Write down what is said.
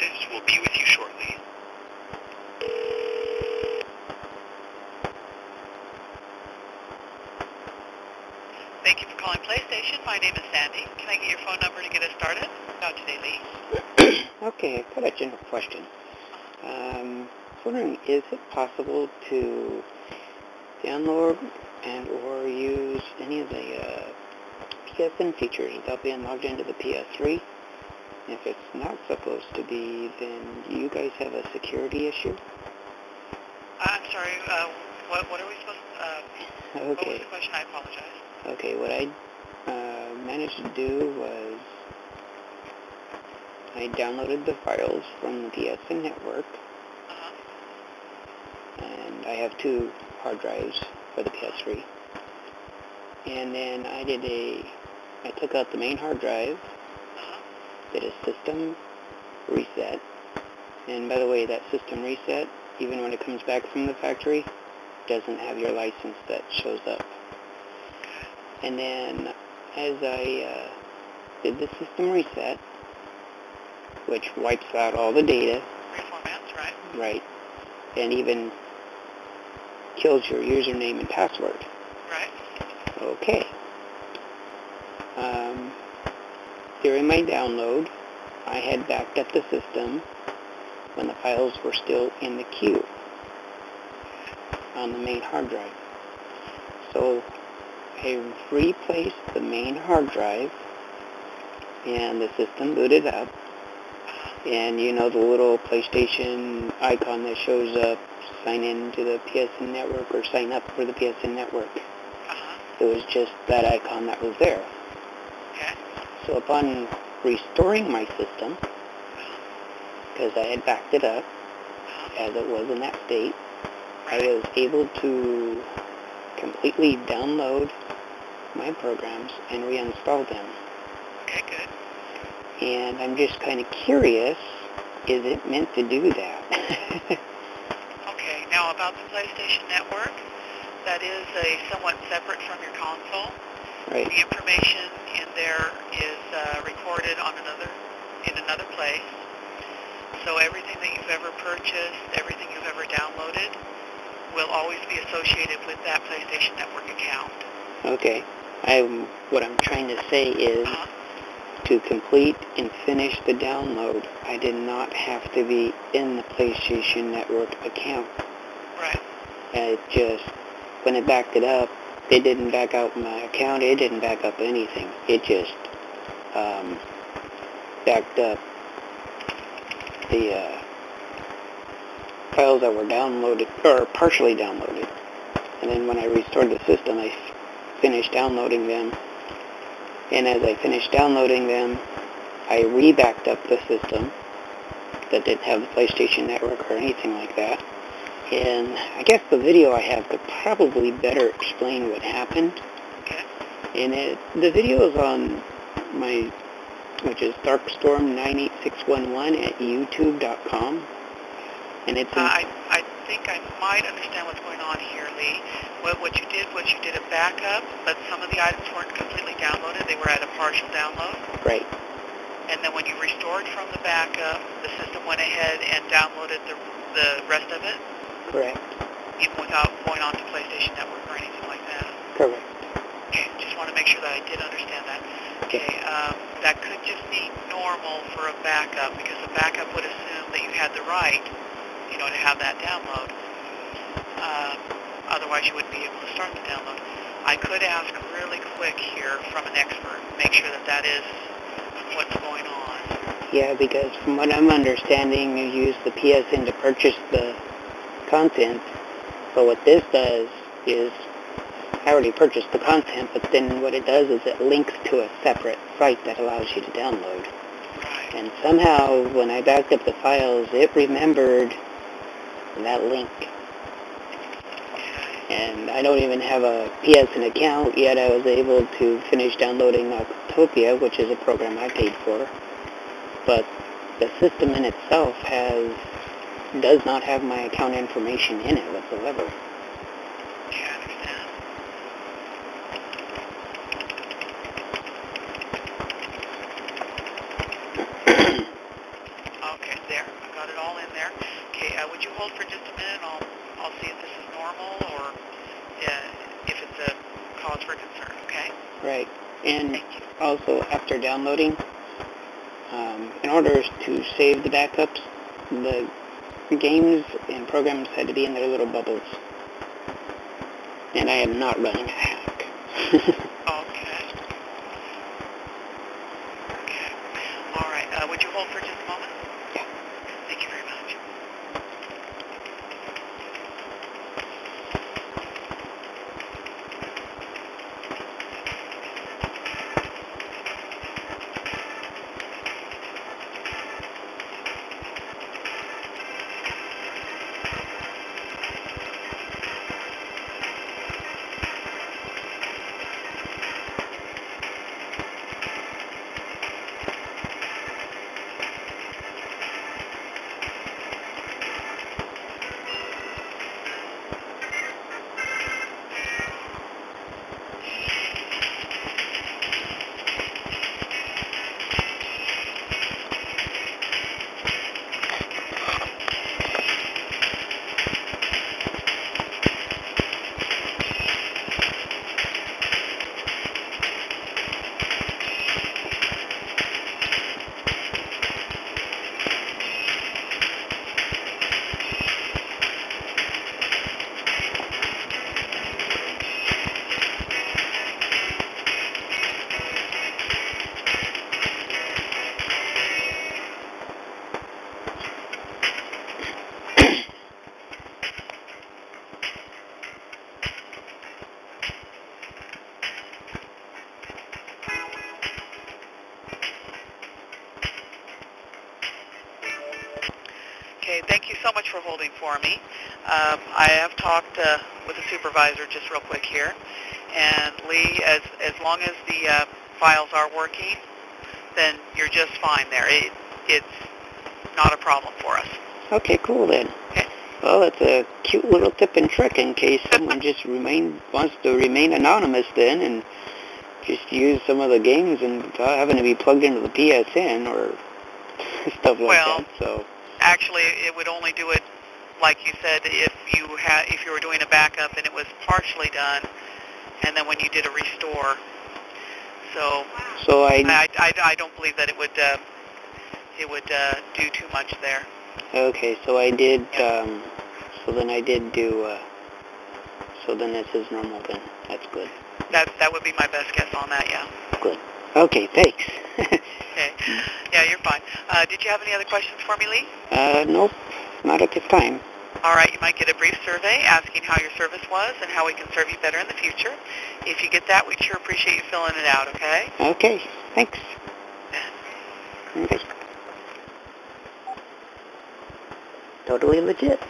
representatives will be with you shortly. Thank you for calling PlayStation. My name is Sandy. Can I get your phone number to get us started? How today, Lee? Okay, I've got a general question. I was wondering, is it possible to download and or use any of the PSN features without being logged into the PS3? If it's not supposed to be, then do you guys have a security issue? I'm sorry, what are we supposed to, Okay. What was the question? I apologize. Okay, what I managed to do was I downloaded the files from the PSN network, and I have 2 hard drives for the PS3. And then I took out the main hard drive, did a system reset, and by the way, that system reset, even when it comes back from the factory, doesn't have your license that shows up. And then as I did the system reset, which wipes out all the data, Reformats, right? right, and even kills your username and password. Right. Okay. During my download, I had backed up the system when the files were still in the queue on the main hard drive. So I replaced the main hard drive and the system booted up, and you know the little PlayStation icon that shows up, sign in to the PSN network or sign up for the PSN network. It was just that icon that was there. Okay. So upon restoring my system, because I had backed it up as it was in that state, I was able to completely download my programs and reinstall them. Okay, good. And I'm just kind of curious, is it meant to do that? Okay, now about the PlayStation Network, that is somewhat separate from your console. Right. The information in there is recorded in another place. So everything that you've ever purchased, everything you've ever downloaded, will always be associated with that PlayStation Network account. Okay. What I'm trying to say is, to complete and finish the download, I did not have to be in the PlayStation Network account. Right. It just, when it backed it up, it didn't back out my account, it didn't back up anything. It just backed up the files that were downloaded, or partially downloaded. And then when I restored the system, I finished downloading them. And as I finished downloading them, I re-backed up the system that didn't have the PlayStation Network or anything like that. And I guess the video I have could probably better explain what happened. Okay. And the video is on my, which is darkstorm98611 at youtube.com. And it's I think I might understand what's going on here, Lee. What you did was you did a backup, but some of the items weren't completely downloaded. They were at a partial download. Right. And then when you restored from the backup, the system went ahead and downloaded the rest of it? Correct. Even without going on to PlayStation Network or anything like that? Correct. Okay, just want to make sure that I did understand that. Okay, that could just be normal for a backup, because a backup would assume that you had the right, to have that download. Otherwise, you wouldn't be able to start the download. I could ask really quick here from an expert, make sure that that is what's going on. Yeah, because from what I'm understanding, you use the PSN to purchase the content, but what this does is, I already purchased the content, but then what it does is it links to a separate site that allows you to download. Right. And somehow, when I backed up the files, it remembered that link. And I don't even have a PSN account, yet I was able to finish downloading Octopia, which is a program I paid for. But the system in itself does not have my account information in it whatsoever. Yeah, I understand. Okay, There, I've got it all in there. Okay, would you hold for just a minute? I'll see if this is normal or if it's a cause for concern, okay? Right. And Thank you. also, after downloading, in order to save the backups, the games and programs had to be in their little bubbles. And I am not running a hack. Okay. Okay. All right. Would you hold for just a moment? Yeah. Thank you very much. Okay, thank you so much for holding for me. I have talked with the supervisor just real quick here. And Lee, as long as the files are working, then you're just fine there. It's not a problem for us. Okay, cool then. Okay. Well, it's a cute little tip and trick in case someone just wants to remain anonymous then and just use some of the games and without having to be plugged into the PSN or stuff like that. So actually, it would only do it, like you said, if you were doing a backup and it was partially done, and then when you did a restore. So I don't believe that it would do too much there. Okay, so I did. So then I did do. So then this is normal. Then that's good. That would be my best guess on that. Yeah. Good. Okay, thanks. Okay. Yeah, you're fine. Did you have any other questions for me, Lee? Nope, not at this time. All right, you might get a brief survey asking how your service was and how we can serve you better in the future. If you get that, we'd sure appreciate you filling it out, okay? Okay, thanks. Okay. Totally legit.